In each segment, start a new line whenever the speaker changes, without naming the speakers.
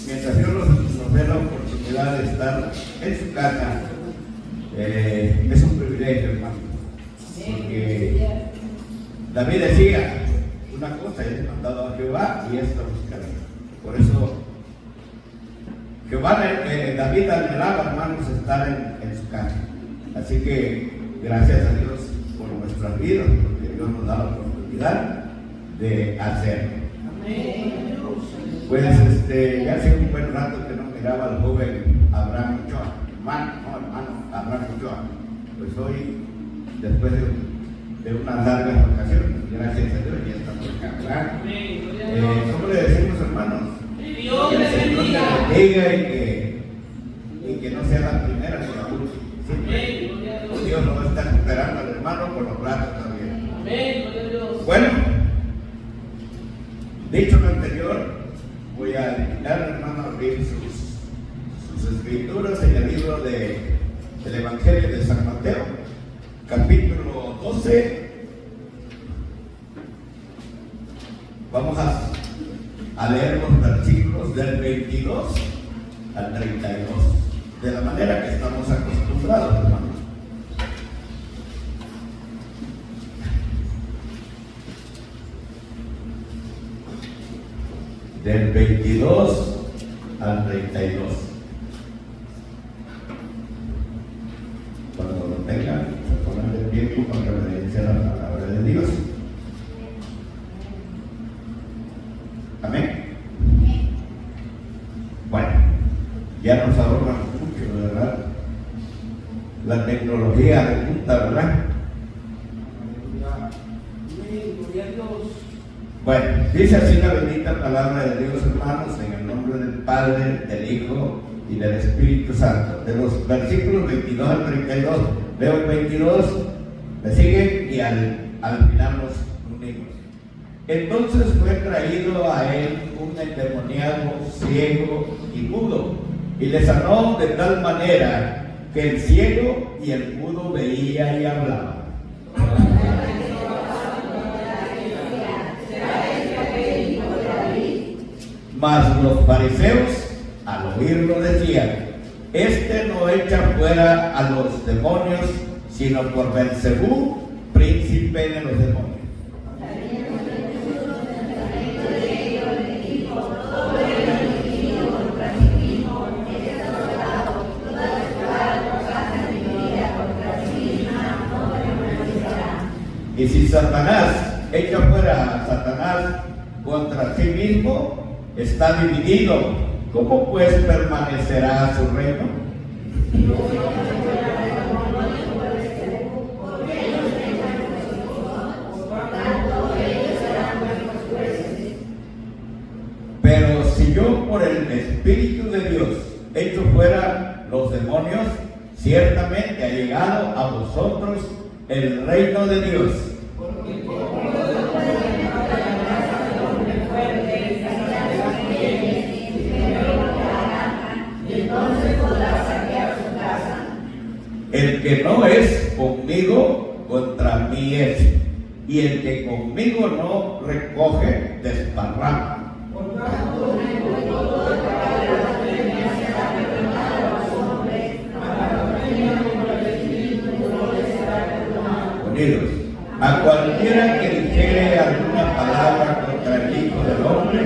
mientras Dios nos dé la oportunidad de estar en su casa, es un privilegio, hermano. Porque David decía una cosa: he demandado a Jehová y esto buscaré. Por eso David anhelaba, hermanos, estar en su casa. Así que gracias a Dios por nuestras vidas, porque Dios nos da la oportunidad de hacerlo. Pues ya hace un buen rato que no miraba al joven Abraham Ochoa, hermano Abraham Ochoa. Pues hoy, después de unas largas vacaciones, gracias a Dios, ya está por acá, ¿verdad? ¿Cómo le decimos, hermanos?
Dios
Que el
le
Señor
bendiga.
te bendiga y que no sea la primera ni la última. Siempre Dios nos va a estar esperando al hermano por los brazos también.
Amén, gloria a Dios.
Bueno, dicho lo anterior, voy a invitar al hermano a abrir sus escrituras en el libro del Evangelio de San Mateo, capítulo 12. Vamos a leer los versículos del 22 al 32, de la manera que estamos acostumbrados, hermanos. Del 22 al 32. Cuando lo tengan, se ponen de pie para reverenciar la palabra de Dios. Amén. Bueno, ya nos ahorra mucho, ¿verdad? La tecnología de punta, ¿verdad?
Gloria a Dios.
Bueno, dice así la bendita palabra de Dios, hermanos, en el nombre del Padre, del Hijo y del Espíritu Santo. De los versículos 22 al 32, leo el 22, me siguen y al final nos unimos. Entonces fue traído a él un endemoniado, ciego y mudo, y le sanó de tal manera que el ciego y el mudo veía y hablaba. Mas los fariseos, al oírlo, decían: este no echa fuera a los demonios, sino por Belcebú, príncipe de los demonios. Y si Satanás echa fuera a Satanás contra sí mismo, está dividido. ¿Cómo pues permanecerá su reino? Pero si yo por el Espíritu de Dios echo fuera los demonios, ciertamente ha llegado a vosotros el reino de Dios. El que no es conmigo, contra mí es, y el que conmigo no recoge, desparrama. Unidos. A cualquiera que dijere alguna palabra contra el Hijo del Hombre,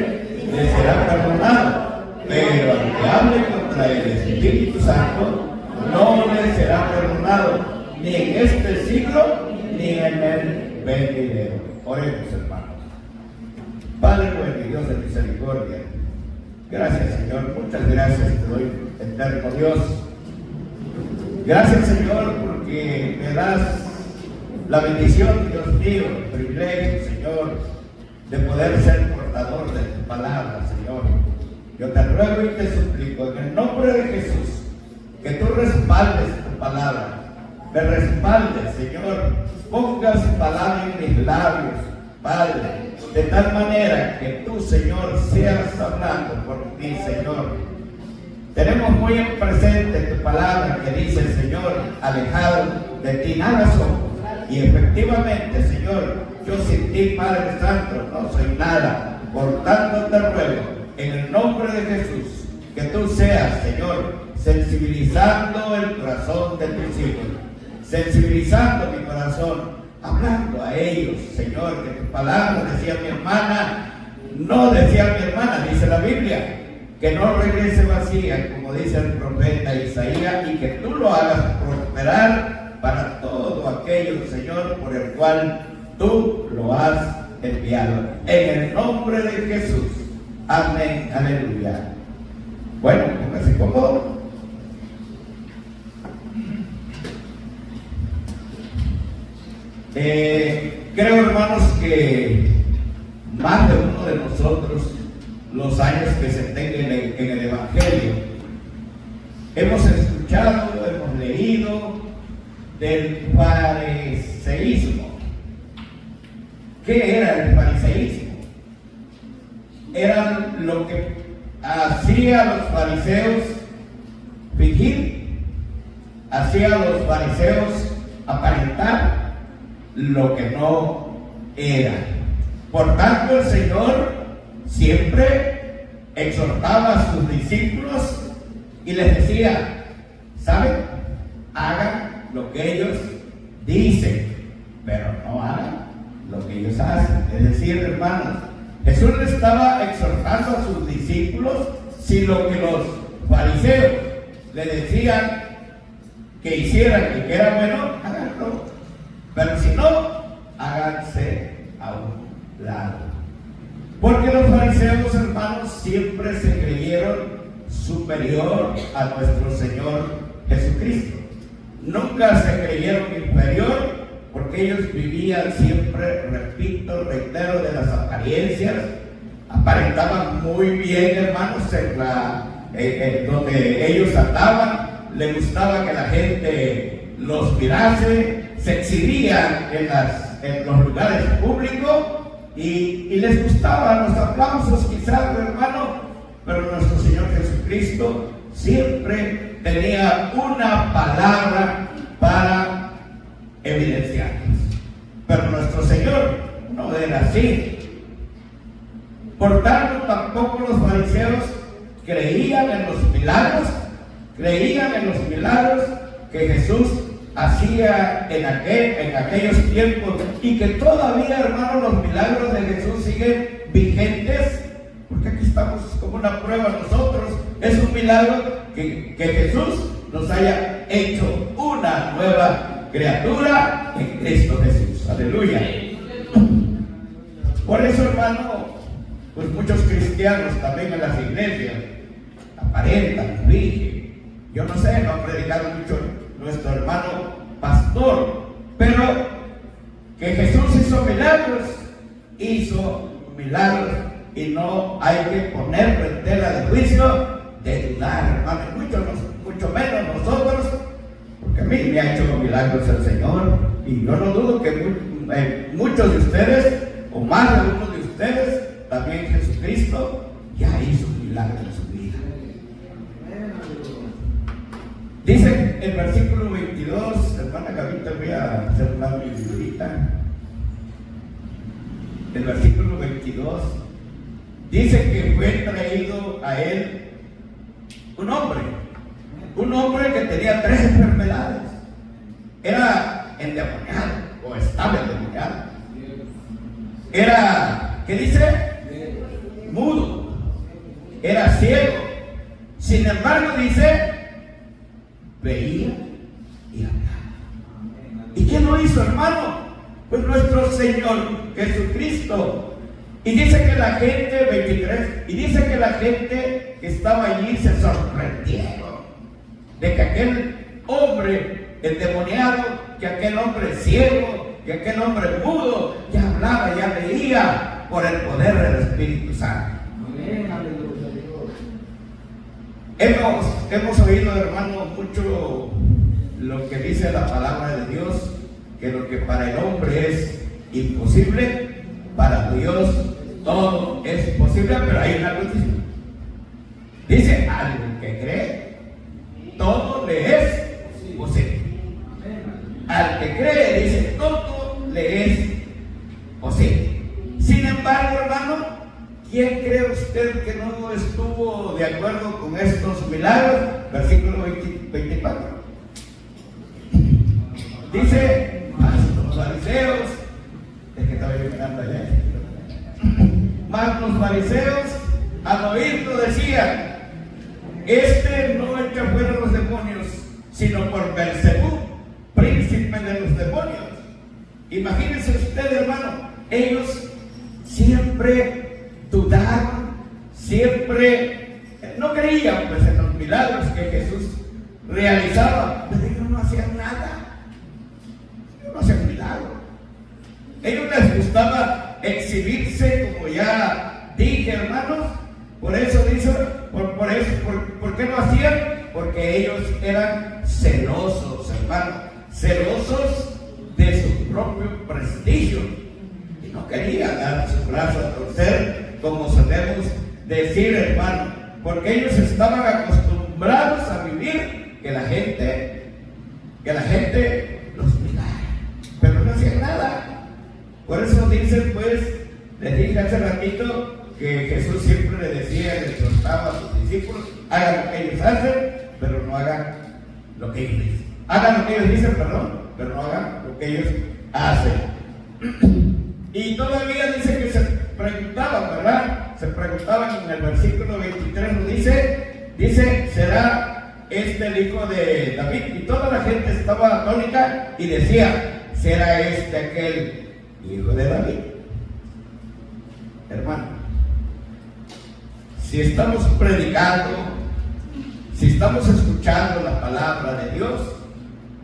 le será perdonado, pero al que hable contra el Espíritu Santo, no le será perdonado, ni en este siglo, ni en el venidero. Oremos, hermanos. Padre bueno y Dios de misericordia, gracias, Señor, muchas gracias te doy, eterno Dios. Gracias, Señor, porque me das la bendición, Dios mío, el privilegio, Señor, de poder ser portador de tu palabra, Señor. Yo te ruego y te suplico en el nombre de Jesús, que tú respaldes tu palabra, me respaldes, Señor, pongas palabra en mis labios, Padre, de tal manera que tú, Señor, seas hablando por mí, Señor. Tenemos muy en presente tu palabra que dice, Señor, alejado de ti nada somos. Y efectivamente, Señor, yo sin ti, Padre Santo, no soy nada. Por tanto te ruego en el nombre de Jesús, que tú seas, Señor, sensibilizando el corazón de tus hijos, sensibilizando mi corazón, hablando a ellos, Señor, que tu palabra, decía mi hermana, no decía mi hermana, dice la Biblia, que no regrese vacía, como dice el profeta Isaías, y que tú lo hagas prosperar para todo aquello, Señor, por el cual tú lo has enviado. En el nombre de Jesús. Amén. Aleluya. Bueno, póngase cómodo. Creo, hermanos, que más de uno de nosotros, los años que se tengan en el Evangelio, hemos escuchado, hemos leído del fariseísmo. ¿Qué era el fariseísmo? Era lo que hacía los fariseos fingir, hacía los fariseos aparentar lo que no era. Por tanto, el Señor siempre exhortaba a sus discípulos y les decía, ¿saben? Hagan lo que ellos dicen, pero no hagan lo que ellos hacen. Es decir, hermanos, Jesús le estaba exhortando a sus discípulos si lo que los fariseos le decían que hicieran y que era bueno, háganlo. Pero si no, háganse a un lado. Porque los fariseos, hermanos, siempre se creyeron superior a nuestro Señor Jesucristo. Nunca se creyeron inferior, porque ellos vivían siempre, repito, reitero, de las apariencias. Aparentaban muy bien, hermanos, en donde ellos andaban. Les gustaba que la gente los mirase, se exhibían en los lugares públicos y les gustaban los aplausos, quizás, hermano, pero nuestro Señor Jesucristo siempre tenía una palabra para evidenciarlos. Pero nuestro Señor no era así. Por tanto, tampoco los fariseos creían en los milagros que Jesús hacía en aquellos tiempos, y que todavía, hermano, los milagros de Jesús siguen vigentes, porque aquí estamos como una prueba nosotros. Es un milagro que Jesús nos haya hecho una nueva criatura en Cristo Jesús. Aleluya. Por eso, hermano, pues muchos cristianos también en las iglesias aparentan, fingen. Yo no sé, no ha predicado mucho nuestro hermano pastor, pero que Jesús hizo milagros y no hay que ponerlo en tela de juicio de dudar, hermano, mucho menos nosotros, porque a mí me ha hecho milagros el Señor, y yo no dudo que muchos de ustedes, o más de algunos de ustedes, también Jesucristo ya hizo milagros en su vida. Dice el versículo 22, hermana Gavita, voy a hacer una biblita. El versículo 22 dice que fue traído a él un hombre que tenía 3 enfermedades. Era endemoniado o estaba endemoniado. Era, ¿qué dice? Mudo. Era ciego. Sin embargo, dice, veía y hablaba. ¿Y qué lo hizo, hermano? Pues nuestro Señor Jesucristo. Y dice que la gente, 23, y dice que la gente que estaba allí se sorprendieron de que aquel hombre endemoniado, que aquel hombre ciego, que aquel hombre mudo ya hablaba, ya veía por el poder del Espíritu Santo. Hemos oído, hermano, mucho lo que dice la palabra de Dios, que lo que para el hombre es imposible, para Dios todo es posible. Pero hay una noticia. Dice, al que cree, todo le es posible. Al que cree, dice, todo le es posible. Sin embargo, hermano, ¿Quién cree usted que no estuvo de acuerdo con estos milagros? Versículo 24. Dice, mas los fariseos, es que estaba yo mirando allá, mas los fariseos al oírlo decían, este no echa fuera los demonios, sino por Beelzebú, príncipe de los demonios. Imagínense usted, hermano, ellos siempre dudaron, siempre no creían pues en los milagros que Jesús realizaba, pero ellos no hacían nada, ellos no hacían milagros. Ellos les gustaba exhibirse, como ya dije, hermanos. Por eso dice, ¿por qué lo hacían? Porque ellos eran celosos, hermanos, celosos de su propio prestigio y no querían dar su brazo a torcer, como solemos decir, hermano, porque ellos estaban acostumbrados a vivir que la gente los mirara, pero no hacían nada. Por eso dicen, pues, les dije hace ratito que Jesús siempre le decía, le exhortaba a sus discípulos, hagan lo que ellos hacen, pero no hagan lo que ellos dicen. Hagan lo que ellos dicen, pero no hagan lo que ellos hacen. Y todavía dice que se preguntaban, ¿verdad? Se preguntaban en el versículo 23, nos dice, ¿será este el hijo de David? Y toda la gente estaba atónita y decía, ¿será este aquel hijo de David? Hermano, si estamos predicando, si estamos escuchando la palabra de Dios,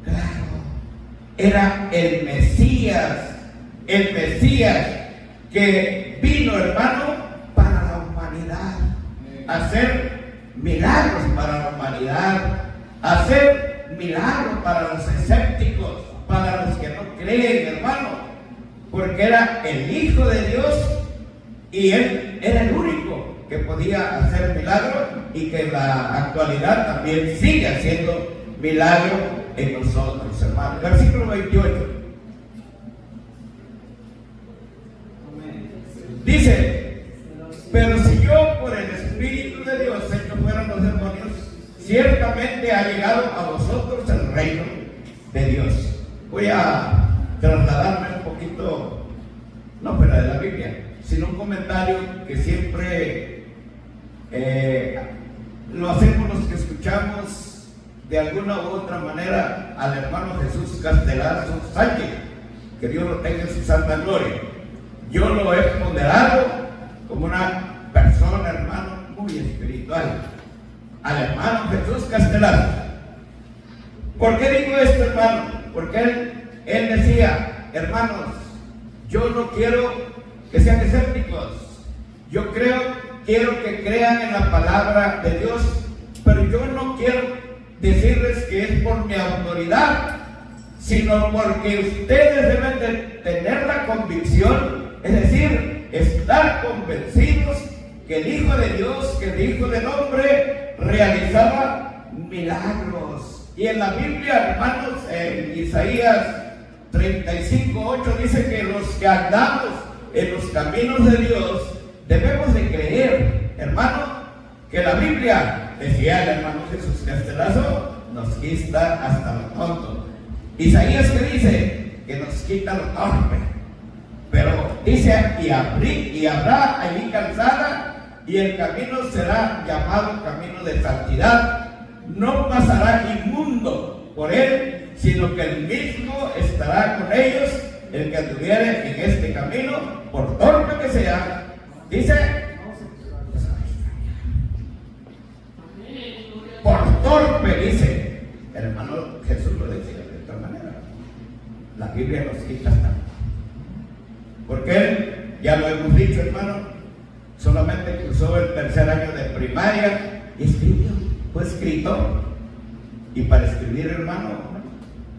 claro, era el Mesías que vino, hermano, para la humanidad, a hacer milagros para la humanidad, a hacer milagros para los escépticos, para los que no creen, hermano, porque era el Hijo de Dios y Él era el único que podía hacer milagros y que en la actualidad también sigue haciendo milagros en nosotros, hermanos. Versículo 28. Dice, pero si yo por el Espíritu de Dios echo fuera los demonios, ciertamente ha llegado a vosotros el reino de Dios. Voy a trasladarme un poquito, no fuera de la Biblia, sino un comentario que siempre lo hacemos los que escuchamos de alguna u otra manera al hermano Jesús Castelazo Sánchez, que Dios lo tenga en su santa gloria. Yo lo he ponderado como una persona, hermano, muy espiritual, al hermano Jesús Castelazo. ¿Por qué digo esto, hermano? Porque él decía, hermanos, yo no quiero que sean escépticos, yo quiero que crean en la palabra de Dios, pero yo no quiero decirles que es por mi autoridad, sino porque ustedes deben de tener la convicción, es decir, estar convencidos que el Hijo de Dios, que el Hijo del Hombre realizaba milagros. Y en la Biblia, hermanos, en Isaías 35:8 dice que los que andamos en los caminos de Dios debemos de creer, hermano, que la Biblia, decía el hermano Jesús Castelazo, nos quita hasta lo tonto. Isaías que dice que nos quita lo torpe, pero dice y habrá allí calzada y el camino será llamado camino de santidad, no pasará inmundo por él, sino que el mismo estará con ellos, el que anduviere en este camino, por torpe que sea, dice, por torpe, dice, el hermano Jesús lo decía de esta manera, la Biblia nos quita hasta, porque él, ya lo hemos dicho, hermano, solamente cursó el tercer año de primaria y escribió, fue escritor. Y para escribir, hermano,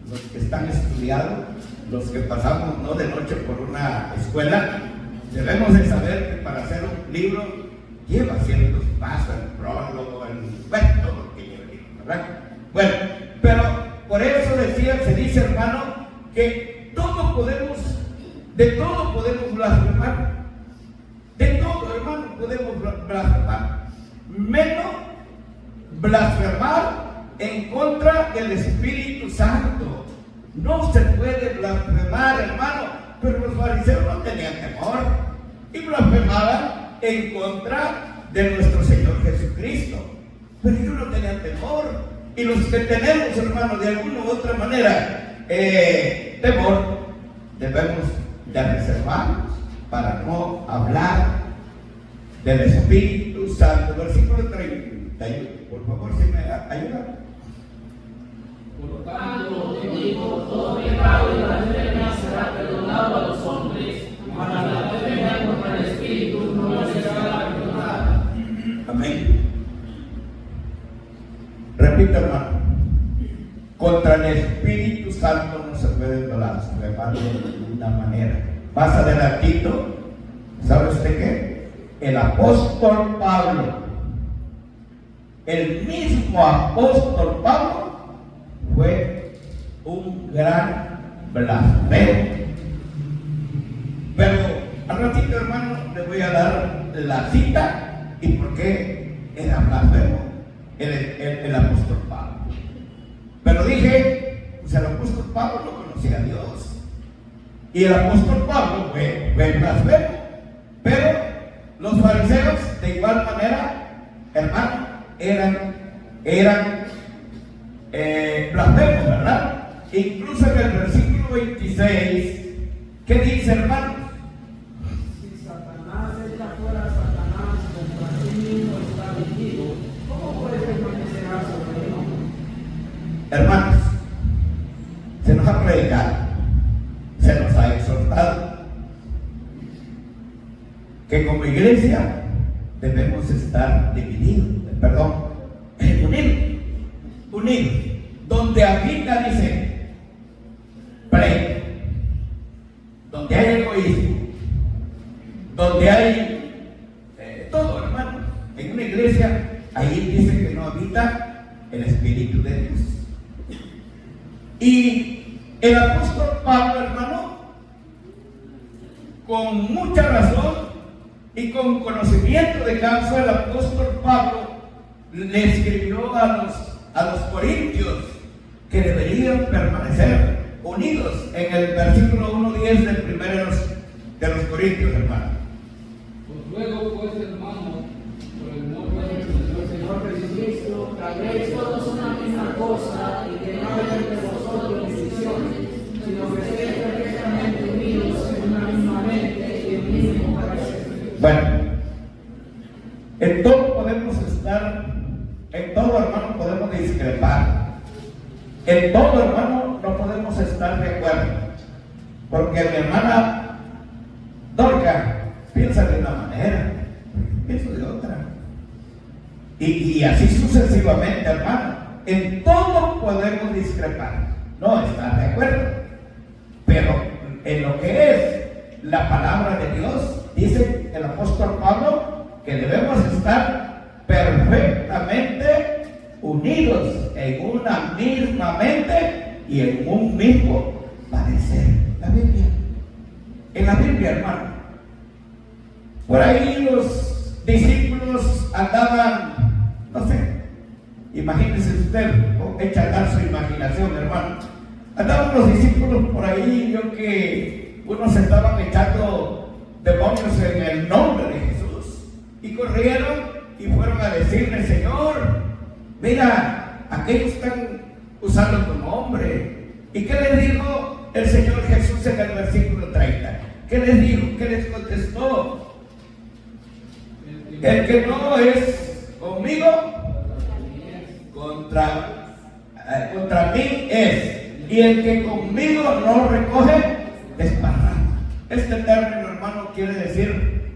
los que están estudiados, los que pasamos no de noche por una escuela, debemos de saber que para hacer un libro lleva ciertos pasos, el prólogo, todo lo que lleva el libro, ¿verdad? Bueno, pero por eso se dice, hermano, que de todo podemos blasfemar, de todo, hermano, blasfemar en contra del Espíritu Santo. No se puede blasfemar, hermano, pero los fariseos no tenían temor y blasfemaban en contra de nuestro Señor Jesucristo. Pero ellos no tenían temor. Y los que tenemos, hermano, de alguna u otra manera temor, debemos de reservarnos para no hablar del Espíritu Santo. Versículo 31, por favor, si me ayuda.
Por lo tanto, te digo, todo pecado y blasfemia será perdonado a los hombres, mas la blasfemia contra el Espíritu no será perdonada.
Amén. Repito, hermano. Contra el Espíritu Santo no se puede blasfemar de ninguna manera. Más adelantito, ¿sabe usted qué? El apóstol Pablo, el mismo apóstol Pablo, fue un gran blasfemo. Pero al ratito, hermano, le voy a dar la cita y por qué era blasfemo el apóstol Pablo. Pero dije, pues el apóstol Pablo no conocía a Dios. Y el apóstol Pablo fue blasfemo. Pero los fariseos, de igual manera, hermano, eran blasfemos, ¿verdad? Incluso en el versículo 26, ¿qué dice, hermano?
Si Satanás echa fuera a Satanás, contra sí mismo está vendido, ¿cómo puede permanecer sobre él?
Hermanos, se nos ha predicado, se nos ha exhortado que como iglesia debemos estar unidos, donde habita, dice, pleito, donde hay egoísmo, donde hay todo, hermano. En una iglesia, ahí dice que no habita el Espíritu de Dios. Y el apóstol Pablo, hermano, con mucha razón y con conocimiento de causa, el apóstol Pablo le escribió a los corintios que deberían permanecer unidos en el versículo 1:10 del primero de los Corintios, hermano.
Pues luego, pues, hermano, por el nombre de nuestro Señor Jesucristo, que habléis todos una misma cosa y que no haya entre vosotros divisiones, sino que estéis perfectamente unidos en una misma mente y en mismo parecer.
Bueno, en todo podemos estar, en todo, hermano, podemos discrepar. En todo, hermano, no podemos estar de acuerdo. Porque mi hermana Dorca piensa de una manera, pienso de otra. Y así sucesivamente, hermano. En todo podemos discrepar, no estar de acuerdo. Pero en lo que es la palabra de Dios, dice el apóstol Pablo que debemos estar perfectamente unidos en una misma mente y en un mismo parecer. La Biblia, en la Biblia, hermano, por ahí los discípulos andaban, no sé, imagínese usted, echa a andar su imaginación, hermano. Andaban los discípulos por ahí, vio que unos estaban echando demonios en el nombre de Jesús y corrieron y fueron a decirle: Señor, mira, aquellos están usando tu nombre. ¿Y qué les dijo el Señor Jesús en el versículo 30? ¿Qué les dijo? ¿Qué les contestó? El que no es conmigo, contra mí es. Y el que conmigo no recoge, desparrama. Este término, hermano, quiere decir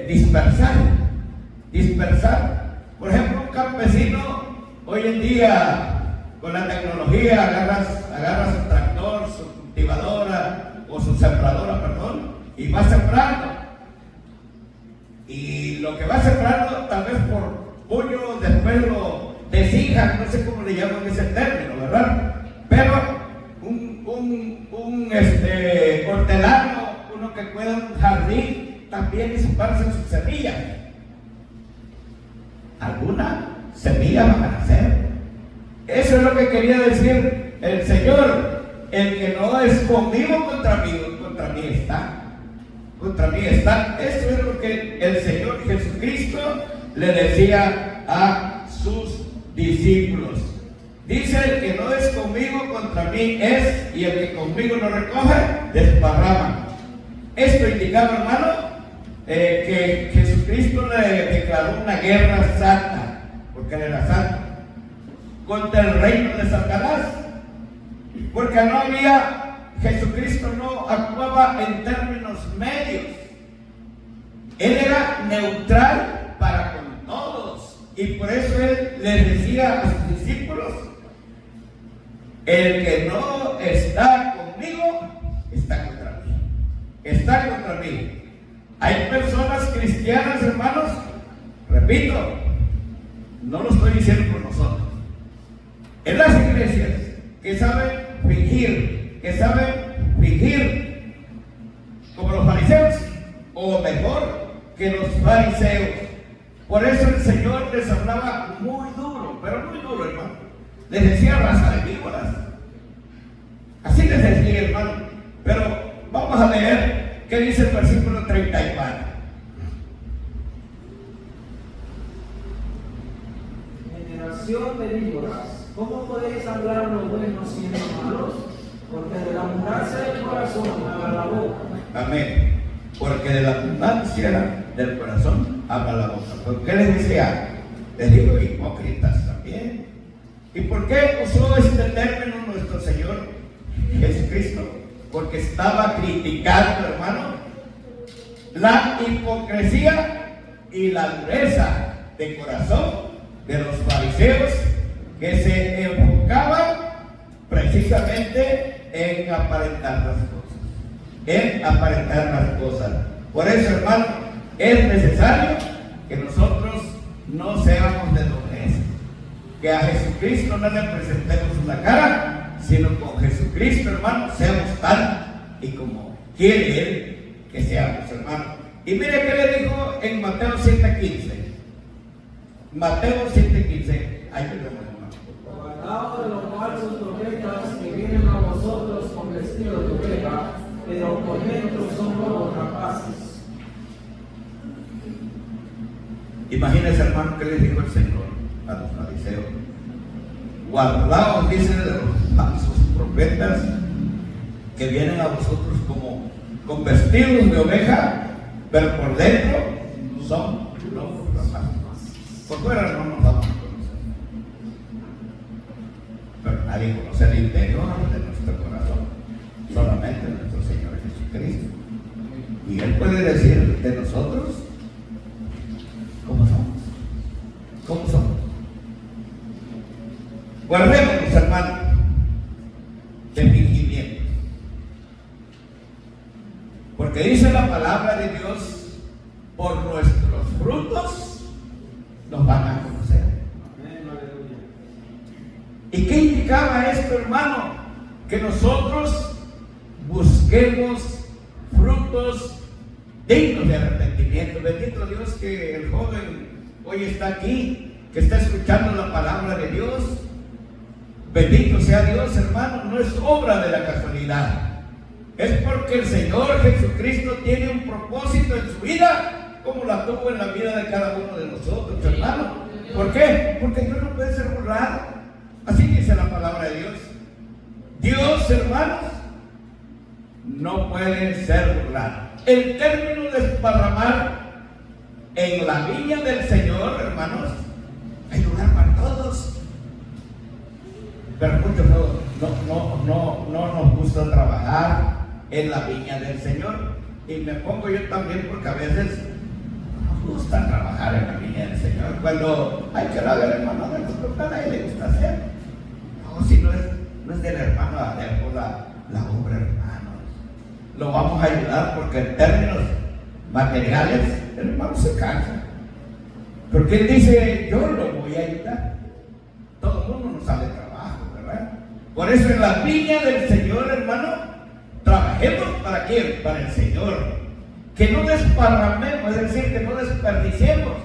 dispersar. Dispersar. Por ejemplo, un campesino, hoy en día, con la tecnología, agarra su tractor, su cultivadora o su sembradora, perdón, y va sembrando. Y lo que va sembrando, tal vez por puño, después lo desija, no sé cómo le llaman ese término, ¿verdad? Pero un hortelano, uno que cuida un jardín, también esparce sus semillas. Algunas semilla van a nacer. Eso es lo que quería decir el Señor. El que no es conmigo, contra mí está. Contra mí está. Eso es lo que el Señor Jesucristo le decía a sus discípulos. Dice: el que no es conmigo, contra mí es, y el que conmigo no recoge, desparrama. Esto indicaba, hermano, que Jesucristo le declaró una guerra santa, porque él era santo, contra el reino de Satanás, porque no había, Jesucristo no actuaba en términos medios, él era neutral para con todos, y por eso él les decía a sus discípulos: el que no está conmigo, está contra mí. Está contra mí. Hay personas cristianas, hermanos, repito, no lo estoy diciendo por nosotros, en las iglesias, que saben fingir como los fariseos, o mejor que los fariseos. Por eso el Señor les hablaba muy duro, pero muy duro, hermano. Les decía raza de víboras. Así les decía, hermano. Pero vamos a leer qué dice el versículo 34.
Generación de víboras, ¿cómo podéis hablar lo bueno siendo malos? Porque de la abundancia del corazón habla la boca.
Amén. Porque de la abundancia del corazón habla la boca. ¿Por qué les decía? Les digo hipócritas también. ¿Y por qué usó este término nuestro Señor Jesucristo? Porque estaba criticando, hermano, la hipocresía y la dureza de corazón de los fariseos, que se enfocaban precisamente en aparentar las cosas. Por eso, hermano, es necesario que nosotros no seamos de doblez, que a Jesucristo no le presentemos una cara, sino con Jesucristo, hermano, seamos tal y como quiere Él que seamos, hermano. Y mire qué le dijo en Mateo 7:15. Mateo 7:15. Ayúdame, hermano.
Guardaos de los falsos profetas que vienen a vosotros con vestido de oveja, pero por dentro son lobos rapaces.
Imagínense, hermano, qué les dijo el Señor a los fariseos. Guardaos, dice, de los falsos profetas que vienen a vosotros como con vestidos de oveja, pero por dentro son lobos rapaces. Por fuera no nos vamos a conocer, pero nadie conoce el interior de nuestro corazón, solamente nuestro Señor Jesucristo. Y Él puede decir de nosotros cómo somos. ¿Cómo somos? Guardémonos, hermanos, de fingimiento. Porque dice la palabra de Dios: por nuestros frutos nos van a conocer. ¿Y qué indicaba esto, hermano? Que nosotros busquemos frutos dignos de arrepentimiento. Bendito Dios que el joven hoy está aquí, que está escuchando la palabra de Dios. Bendito sea Dios, hermano. No es obra de la casualidad, es porque el Señor Jesucristo tiene un propósito en su vida, como la tuvo en la vida de cada uno de nosotros, hermano. ¿Por qué? Porque Dios no puede ser burlado. Así dice la palabra de Dios. Dios, hermanos, no puede ser burlado. El término desparramar en la viña del Señor, hermanos, hay lugar para todos. Pero muchos no nos gusta trabajar en la viña del Señor. Y me pongo yo también, porque a veces nos gusta trabajar en la viña del Señor. Cuando hay que hablar del hermano de nosotros, a nadie le gusta hacer. No, si no es del hermano Adolfo la obra, hermanos. Lo vamos a ayudar, porque en términos materiales el hermano se cansa. Porque él dice: yo lo voy a ayudar. Todo el mundo nos sale trabajo, ¿verdad? Por eso en la viña del Señor, hermano, trabajemos ¿para quién? Para el Señor. Que no desparramemos, es decir, que no desperdiciemos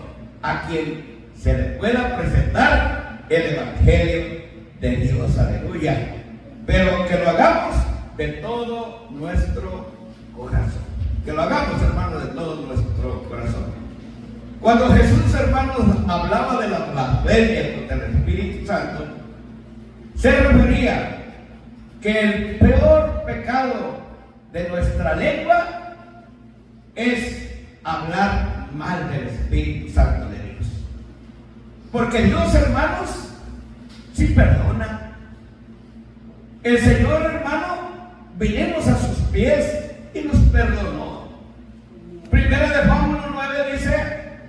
a quien se le pueda presentar el Evangelio de Dios, aleluya. Pero que lo hagamos de todo nuestro corazón. Que lo hagamos, hermanos, de todo nuestro corazón. Cuando Jesús, hermanos, hablaba de la blasfemia contra el Espíritu Santo, se refería que el peor pecado de nuestra lengua es hablar mal del Espíritu Santo de Dios. Porque Dios, hermanos, sí perdona. El Señor, hermano, vinimos a sus pies y nos perdonó. Primera de Juan 1:9 dice: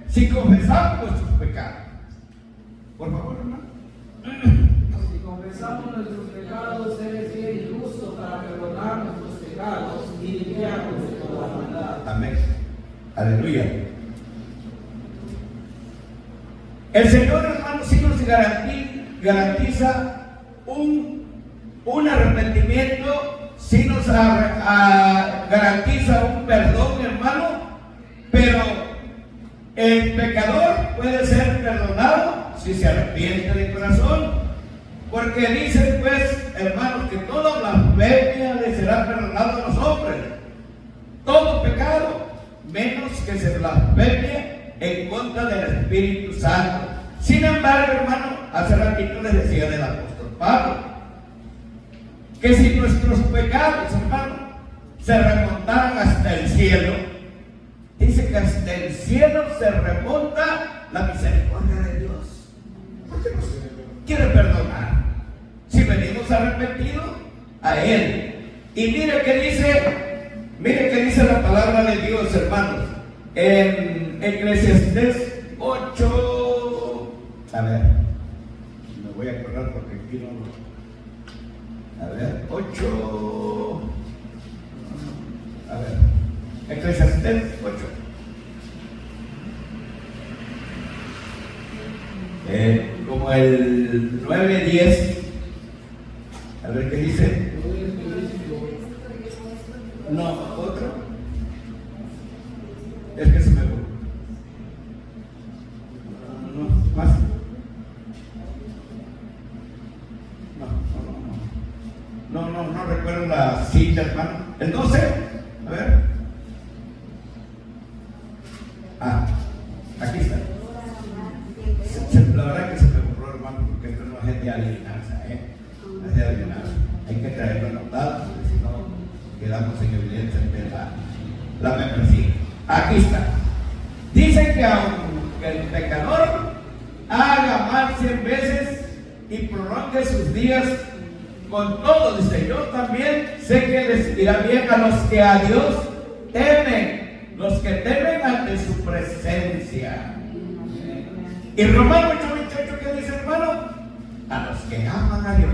si confesamos nuestros pecados. Por favor, hermano.
Si confesamos nuestros pecados, Él es fiel y justo para perdonar nuestros pecados y limpiarnos de toda maldad.
Amén. Aleluya. El Señor, hermano, sí nos garantiza un arrepentimiento, sí nos garantiza un perdón, hermano, pero el pecador puede ser perdonado si se arrepiente de corazón, porque dicen, pues, hermanos, que toda blasfemia le será perdonado a los hombres, todo pecado, menos que se blasfemie en contra del Espíritu Santo. Sin embargo, hermano, hace ratito les decía del apóstol Pablo, que si nuestros pecados, hermano, se remontaran hasta el cielo, dice que hasta el cielo se remonta la misericordia de Dios. ¿Por qué nos quiere perdonar? Si venimos arrepentidos a Él. Y mire que dice la palabra de Dios, hermanos, en Eclesiastés 8. A ver, me voy a acordar porque aquí no. A ver, 8. A ver, Eclesiastés 8. Como el 9:10. A ver qué dice. No, otro. Es que se me fue. No, más. No recuerdo la cita, hermano. El 12, a ver. Aquí está. La verdad que se me ocurrió, hermano, porque esto no es de adivinanza, no es de adivinanza. Hay que traerlo anotado, porque si no quedamos en evidencia de la membresía. Aquí está. Dice que aunque el pecador haga mal 100 veces y prolongue sus días, con todo, dice, yo también sé que les irá bien a los que a Dios temen, los que temen ante su presencia. Y Romanos 8:28, ¿qué dice, hermano? A los que aman a Dios,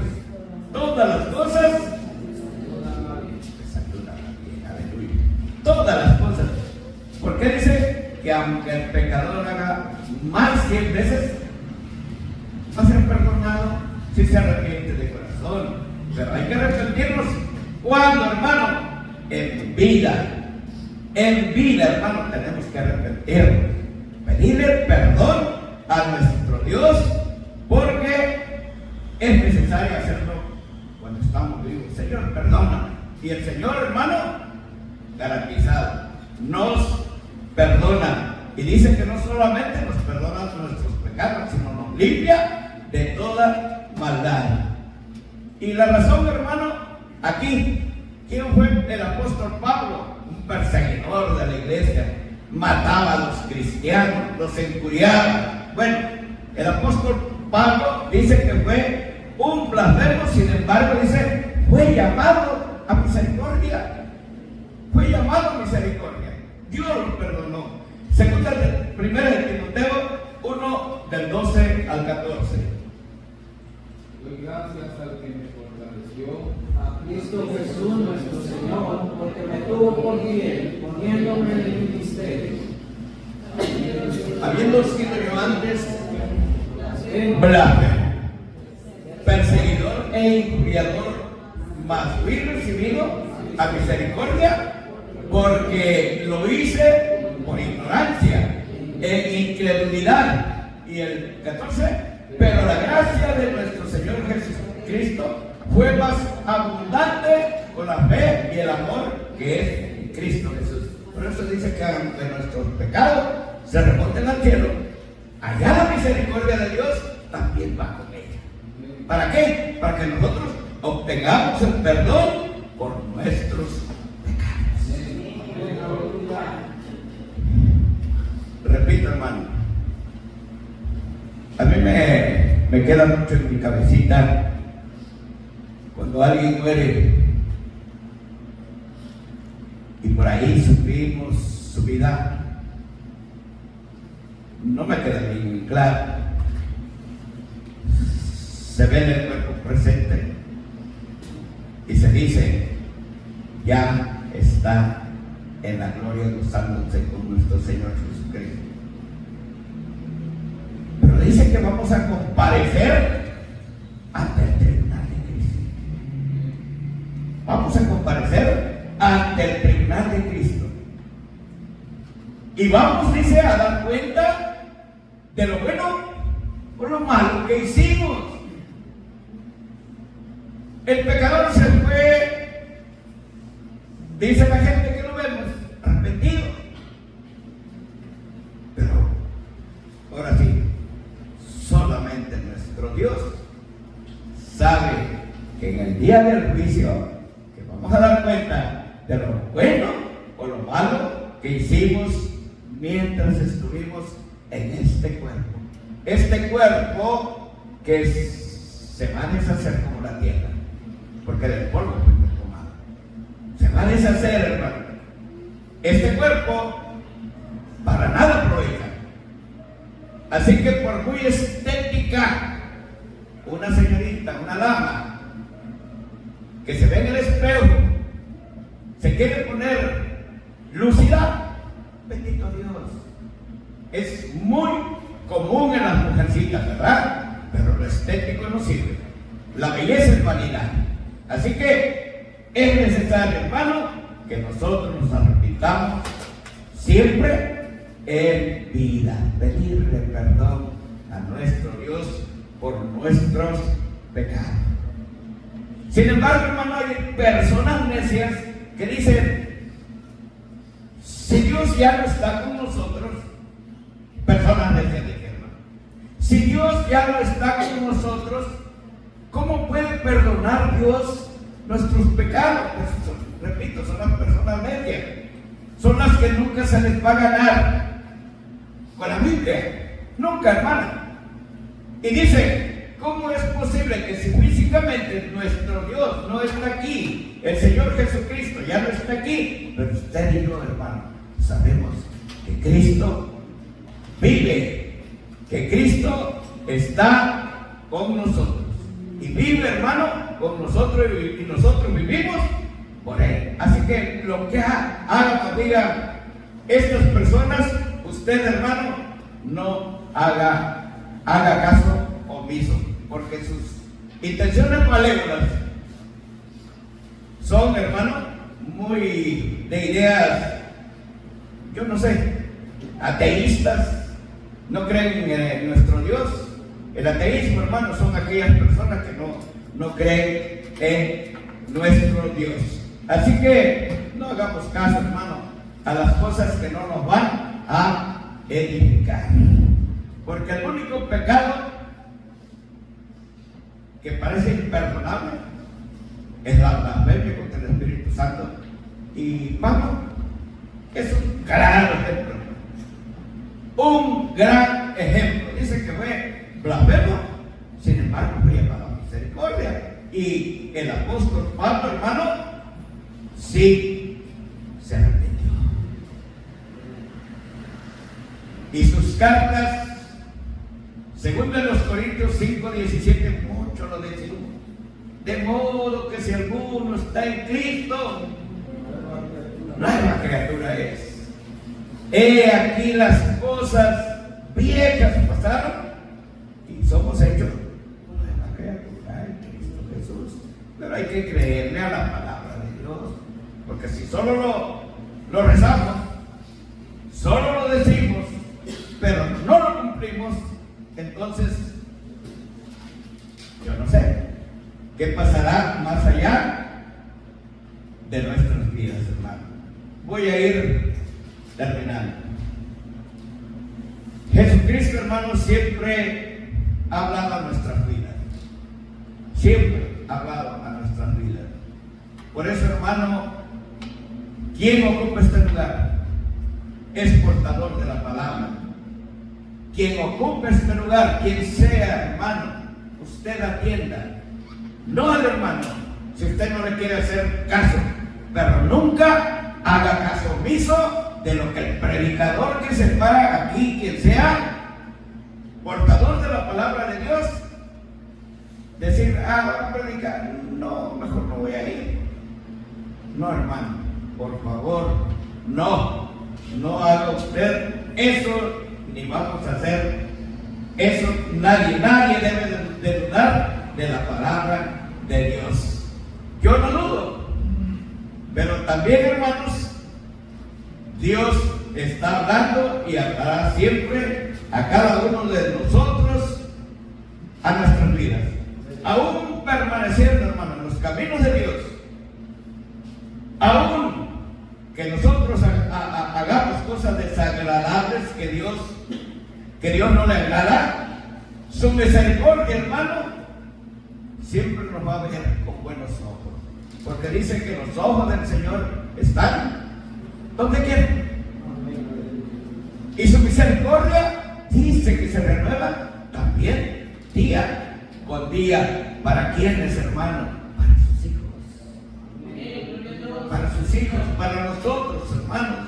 todas las cosas les ayudan bien, aleluya. Todas las cosas. ¿Por qué dice que aunque el pecador haga mal 100 veces, va a ser perdonado si se arrepiente de corazón? Pero hay que arrepentirnos. ¿Cuándo, hermano? En vida. En vida, hermano, tenemos que arrepentirnos. Pedirle perdón a nuestro Dios, porque es necesario hacerlo cuando estamos vivos. Señor, perdóname. Y el Señor, hermano, garantizado, nos perdona. Y dice que no solamente nos perdona nuestros pecados, sino nos limpia de toda maldad. Y la razón, hermano, aquí, ¿quién fue el apóstol Pablo? Un perseguidor de la iglesia, mataba a los cristianos, los encuriaba. Bueno, el apóstol Pablo dice que fue un blasfemo, sin embargo, dice, fue llamado a misericordia. Fue llamado a misericordia. Dios lo perdonó. Primera de Timoteo 1, del 12 al 14.
Doy gracias al que me fortaleció, a Cristo Jesús nuestro Señor, porque me tuvo por bien, poniéndome en el ministerio.
Habiendo sido yo antes blasfemo, perseguidor e injuriador, mas fui recibido a misericordia, porque lo hice por ignorancia e incredulidad, y el 14, pero la gracia de nuestro Señor Jesucristo fue más abundante con la fe y el amor que es en Cristo Jesús. Por eso dice que aunque nuestros pecados se remonten al cielo, allá la misericordia de Dios también va con ella. ¿Para qué? Para que nosotros obtengamos el perdón por nuestros pecados. Repito, hermano, a mí me queda mucho en mi cabecita cuando alguien muere y por ahí supimos su vida. No me queda bien claro. Se ve en el cuerpo presente y se dice, ya está en la gloria gozándose con nuestro Señor Jesucristo. Pero dice que vamos a comparecer ante el tribunal de Cristo. Vamos a comparecer ante el tribunal de Cristo. Y vamos, dice, a dar cuenta de lo bueno o lo malo que hicimos. El pecador se fue, dice la gente que lo vemos, arrepentido. Pero ahora sí, solamente nuestro Dios sabe que en el día del juicio, que vamos a dar cuenta de lo bueno o lo malo que hicimos mientras estuvimos en este cuerpo. Este cuerpo que se va a deshacer como la tierra, porque del polvo fuimos tomados. Se va a deshacer, hermano. Este cuerpo para nada aprovecha. Así que por muy estética, una señorita, una dama, que se ve en el espejo, se quiere poner lúcida, bendito Dios. Es muy común en las mujercitas, ¿verdad? Pero lo estético no sirve. La belleza es vanidad. Así que es necesario, hermano, que nosotros nos arrepintamos siempre en vida, pedirle perdón a nuestro Dios por nuestros pecados. Sin embargo, hermano, hay personas necias que dicen, si Dios ya no está con nosotros, personas necias dicen, hermano, si Dios ya no está con nosotros, ¿cómo puede perdonar Dios nuestros pecados? Pues, repito, son las personas necias, son las que nunca se les va a ganar con la Biblia, nunca, hermano. Y dice, ¿cómo es posible que si físicamente nuestro Dios no está aquí, el Señor Jesucristo ya no está aquí, pero usted y yo, hermano, sabemos que Cristo vive, que Cristo está con nosotros y vive, hermano, con nosotros y nosotros vivimos por Él? Así que lo que hagan o digan estas personas, usted, hermano, no haga caso omiso, porque sus intenciones malévolas son, hermano, muy de ideas, yo no sé, ateístas, no creen en nuestro Dios. El ateísmo, hermano, son aquellas personas que no creen en nuestro Dios. Así que no hagamos caso, hermano, a las cosas que no nos van a edificar, porque el único pecado que parece imperdonable es la blasfemia contra el Espíritu Santo. Y Pablo es un gran ejemplo, un gran ejemplo. Dice que fue blasfemo, sin embargo fue llamado a misericordia. Y el apóstol Pablo, hermano, sí se arrepintió. Y sus cartas, según de los Corintios 5:17, mucho lo decimos. De modo que si alguno está en Cristo, nueva criatura es. He aquí las cosas viejas pasaron y somos hechos nueva criatura en Cristo Jesús. Pero hay que creerle a la palabra de Dios, porque si solo lo rezamos, solo lo decimos, pero no lo cumplimos, yo no sé qué pasará más allá de nuestras vidas, hermano. Voy a ir terminando. Jesucristo, hermano, siempre ha hablado a nuestras vidas. Siempre ha hablado a nuestras vidas. Por eso, hermano, quien ocupa este lugar es portador de la palabra. Quien ocupe este lugar, quien sea, hermano, usted atienda. No al hermano, si usted no le quiere hacer caso, pero nunca haga caso omiso de lo que el predicador que se para aquí, quien sea, portador de la palabra de Dios, decir, va a predicar, no, mejor no voy a ir. No, hermano, por favor, no haga usted eso, ni vamos a hacer eso. Nadie debe de dudar de la palabra de Dios. Yo no dudo, pero también, hermanos, Dios está hablando y hablará siempre a cada uno de nosotros, a nuestras vidas, aún permaneciendo, hermanos, en los caminos de Dios, aún que nosotros hagamos cosas desagradables que Dios no le agrada. Su misericordia, hermano, siempre nos va a ver con buenos ojos, porque dice que los ojos del Señor están donde quieren, y su misericordia dice que se renueva también día con día. ¿Para quiénes, hermano? Para sus hijos, para sus hijos, para nosotros, hermanos,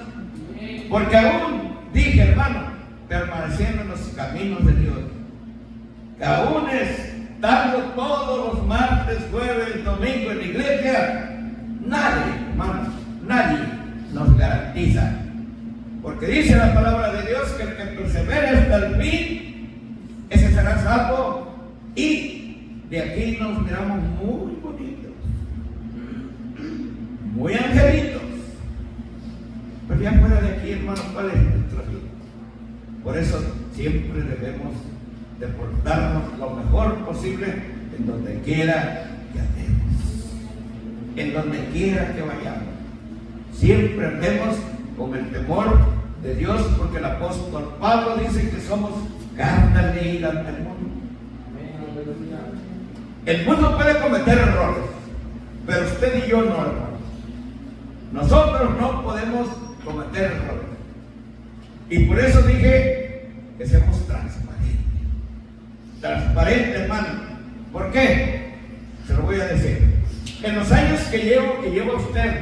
porque aún dije, hermano, permaneciendo en los caminos de Dios, que aún estando todos los martes, jueves, domingo en la iglesia, nadie, hermano, nadie nos garantiza, porque dice la palabra de Dios que el que persevere hasta el fin, ese será salvo. Y de aquí nos miramos muy bonitos, muy angelitos, pero ya fuera de aquí, hermano, ¿cuál es nuestra vida? Por eso siempre debemos de portarnos lo mejor posible en donde quiera que andemos, en donde quiera que vayamos. Siempre andemos con el temor de Dios, porque el apóstol Pablo dice que somos carne ida ante el mundo. El mundo puede cometer errores, pero usted y yo no, hermano. Nosotros no podemos cometer errores. Y por eso dije que seamos transparentes. Transparentes, hermano. ¿Por qué? Se lo voy a decir. En los años que lleva usted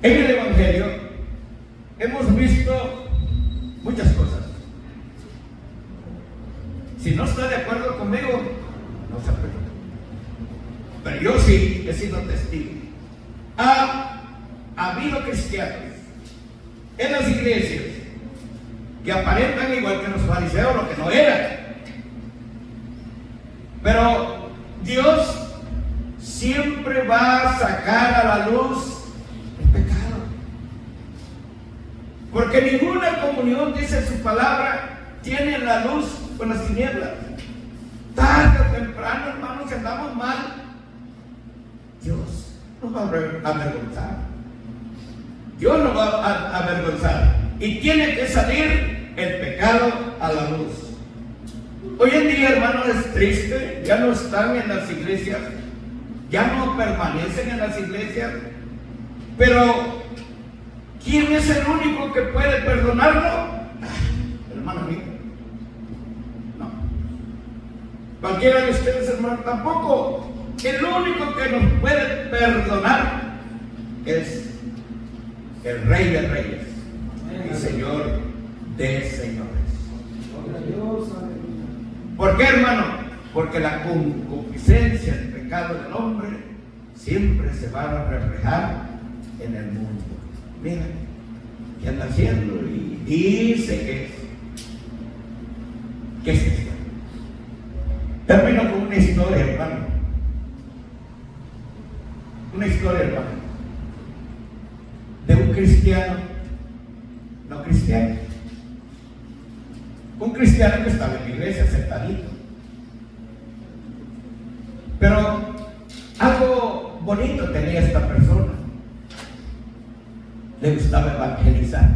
en el Evangelio, hemos visto muchas cosas. Si no está de acuerdo conmigo, no se preocupe. Pero yo sí he sido testigo. Ha habido cristianos en las iglesias que aparentan igual que los fariseos, lo que no eran. Pero Dios siempre va a sacar a la luz el pecado, porque ninguna comunión, dice su palabra, tiene la luz con las tinieblas. Tarde o temprano, hermanos, si andamos mal, Dios nos va a avergonzar. Dios nos va a avergonzar. Y tiene que salir el pecado a la luz. Hoy en día, hermanos, es triste. Ya no están en las iglesias, ya no permanecen en las iglesias. Pero ¿quién es el único que puede perdonarlo? Hermano mío, no. Cualquiera de ustedes, hermano, tampoco. El único que nos puede perdonar es el Rey de Reyes y Señor de Señores. ¿Por qué, hermano? Porque la concupiscencia, el pecado del hombre, siempre se va a reflejar en el mundo. Mira, ¿qué anda haciendo? Y dice que es. ¿Qué es esto? Termino con una historia, hermano. Una historia, hermano, de un cristiano, no cristiano, un cristiano que estaba en la iglesia sentadito, bonito tenía esta persona. Le gustaba evangelizar.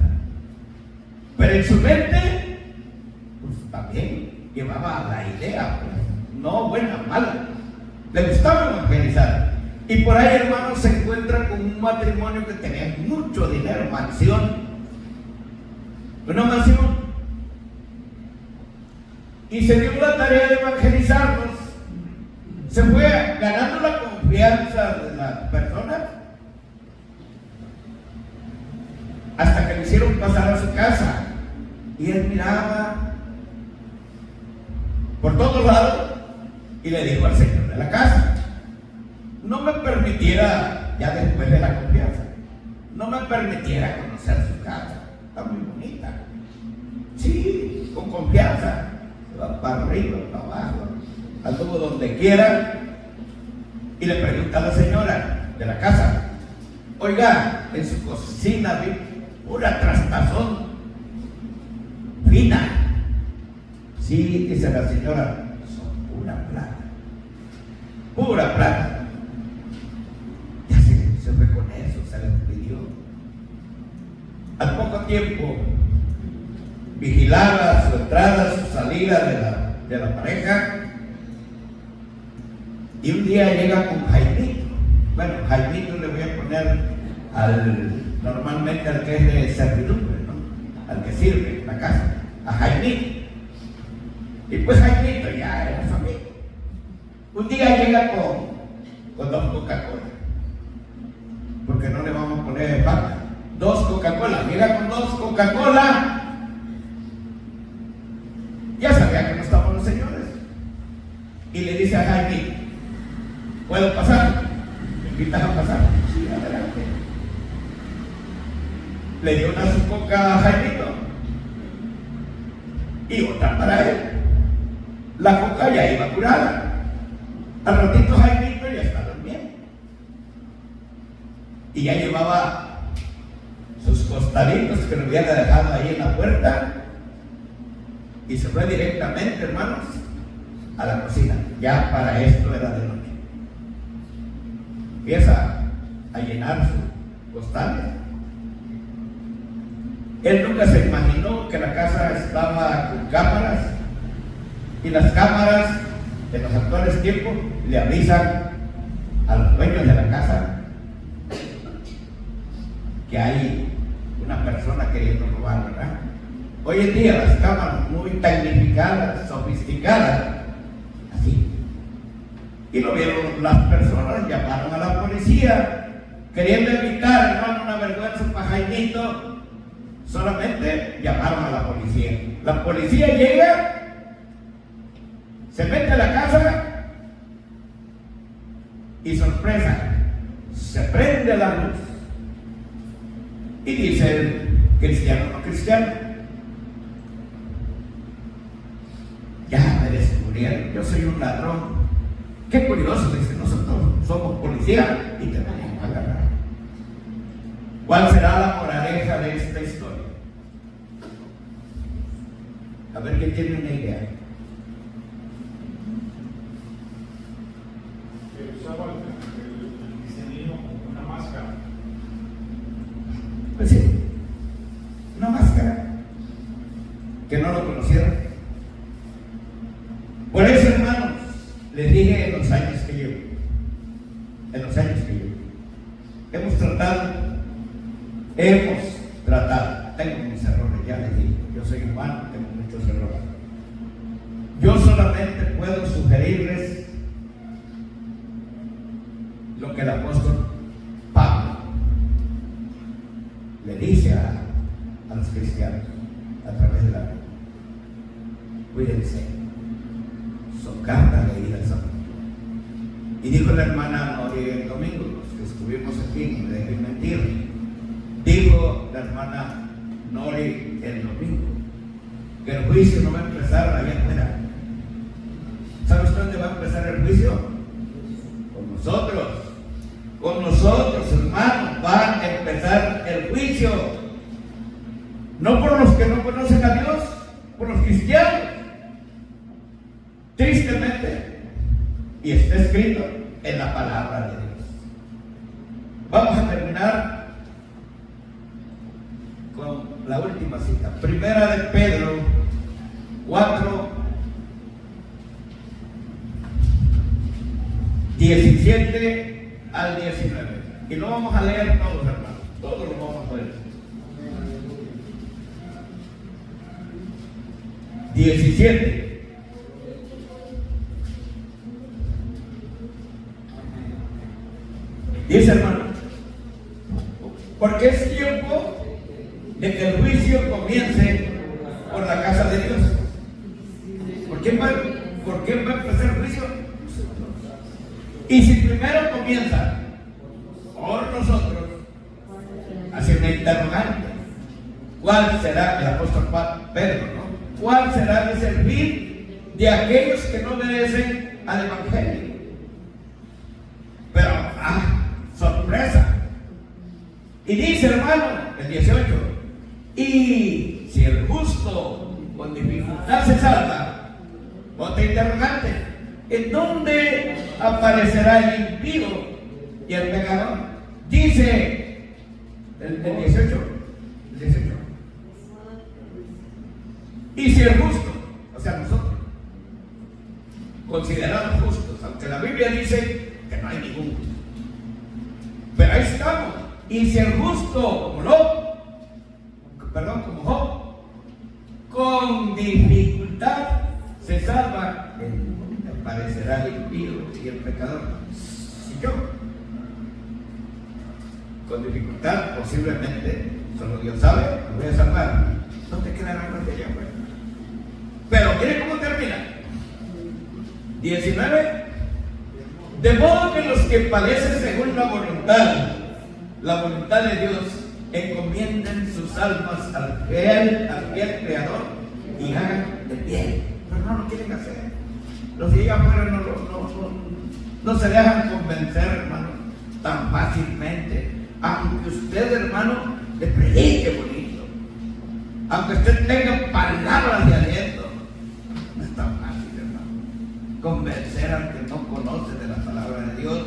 Pero en su mente, pues también llevaba la idea, pues, no buena, mala. Le gustaba evangelizar. Y por ahí, hermanos, se encuentra con un matrimonio que tenía mucho dinero, mansión. Una mansión. Y se dio la tarea de evangelizarlos. Se fue ganando la confianza de las personas hasta que le hicieron pasar a su casa. Y él miraba por todos lados y le dijo al señor de la casa: no me permitiera, ya después de la confianza, no me permitiera conocer su casa. Está muy bonita. Sí, con confianza. Se va para arriba, para abajo, anduvo donde quiera. Y le pregunta a la señora de la casa: oiga, en su cocina vi pura trastazón fina. Sí, dice la señora, son pura plata. Pura plata. Ya se fue con eso, se le pidió. Al poco tiempo vigilaba su entrada, su salida de la pareja. Y un día llega con Jaimito. Bueno, Jaimito le voy a poner normalmente al que es de servidumbre, ¿no? Al que sirve en la casa, a Jaimito. Y pues Jaimito ya era su amigo. Un día llega con 2 Coca-Cola. Porque no le vamos a poner vaca. 2 Coca-Cola. Llega con 2 Coca-Cola. Ya sabía que no estaban los señores. Y le dice a Jaimito: ¿puedo pasar? ¿Me invitas a pasar? Sí, adelante. Le dio una su coca a Jaimito y otra para él. La coca ya iba curada. Al ratito Jaimito ya estaba bien. Y ya llevaba sus costalitos que lo hubiera dejado ahí en la puerta. Y se fue directamente, hermanos, a la cocina. Ya para esto era de noche. Empieza a llenar su costal. Él nunca se imaginó que la casa estaba con cámaras, y las cámaras en los actuales tiempos le avisan a los dueños de la casa que hay una persona queriendo robar, ¿verdad? Hoy en día las cámaras muy tecnificadas, sofisticadas, así. Y lo vieron las personas, llamaron a la policía, queriendo evitar, hermano, una vergüenza para Jaimito. Solamente llamaron a la policía. La policía llega, se mete a la casa y sorpresa, se prende la luz. Y dice el cristiano: no cristiano, ya me descubrieron, yo soy un ladrón. Qué curioso, dice, nosotros somos policía y te venimos a agarrar. ¿Cuál será la moraleja de esta historia? A ver quién tiene una idea.
Que usaba el cristianismo como una máscara.
Pues sí, una máscara que no lo conocieron. Por eso, hermanos, les dije en los años que llevo, hemos tratado, tengo mis errores, ya les digo, yo soy humano, tengo muchos errores. Yo solamente puedo sugerirles lo que el apóstol Pablo le dice a los cristianos a través de la Biblia: cuídense, son cartas leídas a mí. Y dijo la hermana Nori el domingo, los que estuvimos aquí, no me dejen mentir, dijo la hermana Nori el domingo que el juicio no va a empezar allá afuera. ¿Sabes dónde va a empezar el juicio? Con nosotros, hermanos, va a empezar el juicio. No por los que no conocen a Dios, por los cristianos. Tristemente, y está escrito en la palabra de Dios. Vamos a terminar con la última cita. Primera de Pedro 4, 17 al 19. Y lo vamos a leer todos, hermanos. Todos lo vamos a leer. 17. Dice, hermano, porque es tiempo de que el juicio comience por la casa de Dios. ¿Por quién va a empezar el juicio? Y si primero comienza por nosotros, hace una interrogante. ¿Cuál será el apóstol Pedro, no? ¿Cuál será el servir de aquellos que no obedecen al Evangelio? Pero, sorpresa. Y dice, hermano, el 18, y si el justo con dificultad se salva, otra interrogante, ¿en dónde aparecerá el impío y el pecador? Dice el 18. Y si el justo, o sea nosotros, considerados justos, aunque la Biblia dice que no hay ningún justo, pero ahí estamos. Y si el justo, como Job, con dificultad se salva, aparecerá el impío y el pecador. Si yo, con dificultad, posiblemente, solo Dios sabe, me voy a salvar. No te quedará más de allá, pues. Pero mire cómo termina. 19. De modo que los que padecen según la voluntad de Dios, encomienden sus almas al fiel Creador y hagan de bien. Pero no lo quieren hacer. Los de allá afuera no se dejan convencer, hermano, tan fácilmente. Aunque usted, hermano, le predique bonito, aunque usted tenga palabras de aliento, no es tan fácil, hermano, convencer al que no conoce de la palabra de Dios.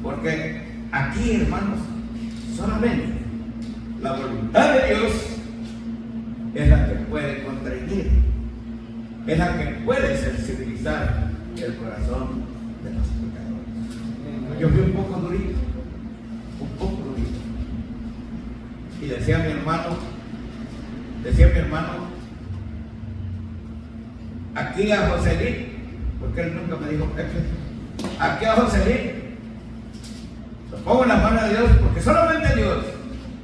Porque aquí, hermanos, solamente la voluntad de Dios es la que puede contrañir, es la que puede sensibilizar el corazón de los pecadores. Yo fui un poco durito, y decía mi hermano, aquí a Joselín, porque él nunca me dijo Pepe, aquí a Joselín lo pongo en la mano de Dios, porque solamente Dios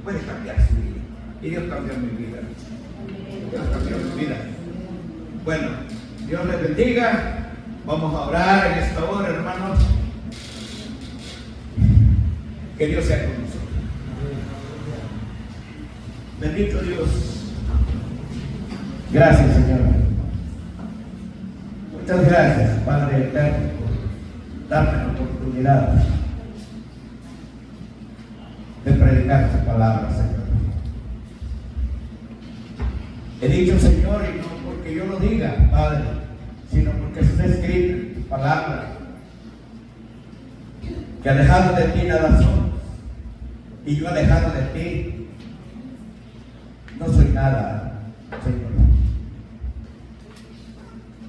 puede cambiar su vida. Y Dios cambió mi vida. Dios cambió mi vida. Bueno, Dios les bendiga. Vamos a orar en esta hora, hermanos. Que Dios sea con nosotros. Bendito Dios. Gracias, Señor. Muchas gracias, Padre eterno, por darme la oportunidad de predicar tu palabra, Señor. He dicho, Señor, y no porque yo lo diga, Padre, sino porque está escrito en tu palabra, que alejado de ti nada somos, y yo alejado de ti no soy nada, Señor.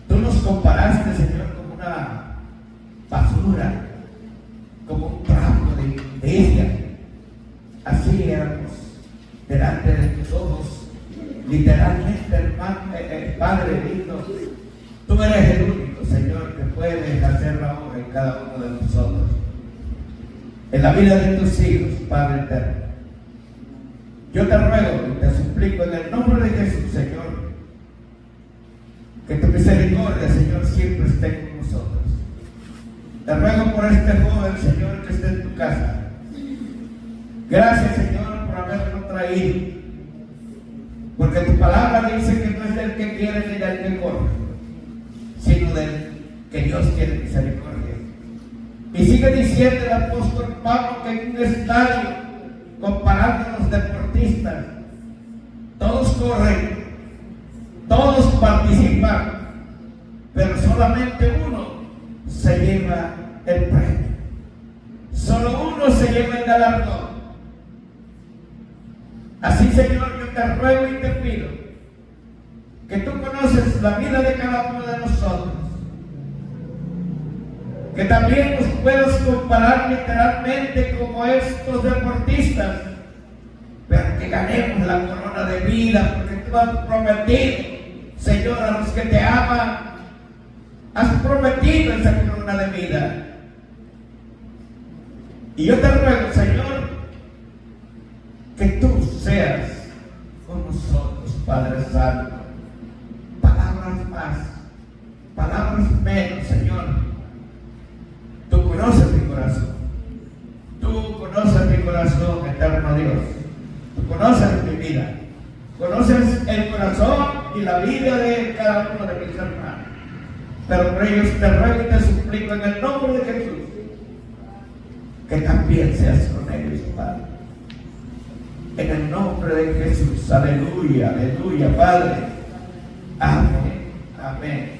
Tú nos comparaste, Señor, como una basura, como un trapo de inmundicia. Así éramos delante de tus ojos, literalmente, hermano, Padre lindo. Tú eres el único, Señor, que puedes hacer la obra en cada uno de nosotros, en la vida de tus hijos, Padre eterno. Yo te ruego y te suplico en el nombre de Jesús, Señor, que tu misericordia, Señor, siempre esté con nosotros. Te ruego por este joven, Señor, que esté en tu casa. Gracias, Señor, por haberlo traído, porque tu palabra dice que no es del que quiere ni del que corre, sino del que Dios tiene misericordia. Y sigue diciendo el apóstol Pablo que en un estadio, comparando a los deportistas, todos corren, todos participan, pero solamente uno se lleva el premio. Solo uno uno se lleva el galardón. Así, Señor, yo te ruego y te pido que tú conoces la vida de cada uno de nosotros, que también nos puedas comparar literalmente como estos deportistas, pero que ganemos la corona de vida, porque tú has prometido, Señor, a los que te aman, has prometido esa corona de vida. Y yo te ruego, Señor, que tú seas con nosotros, Padre Santo. Palabras más, palabras menos, Señor. Tú conoces mi corazón. Tú conoces mi corazón, eterno Dios. Tú conoces mi vida. Conoces el corazón y la vida de cada uno de mis hermanos. Pero por ellos te ruego y te suplico en el nombre de Jesús que también seas con ellos, Padre. En el nombre de Jesús. Aleluya, aleluya, Padre. Amén, amén.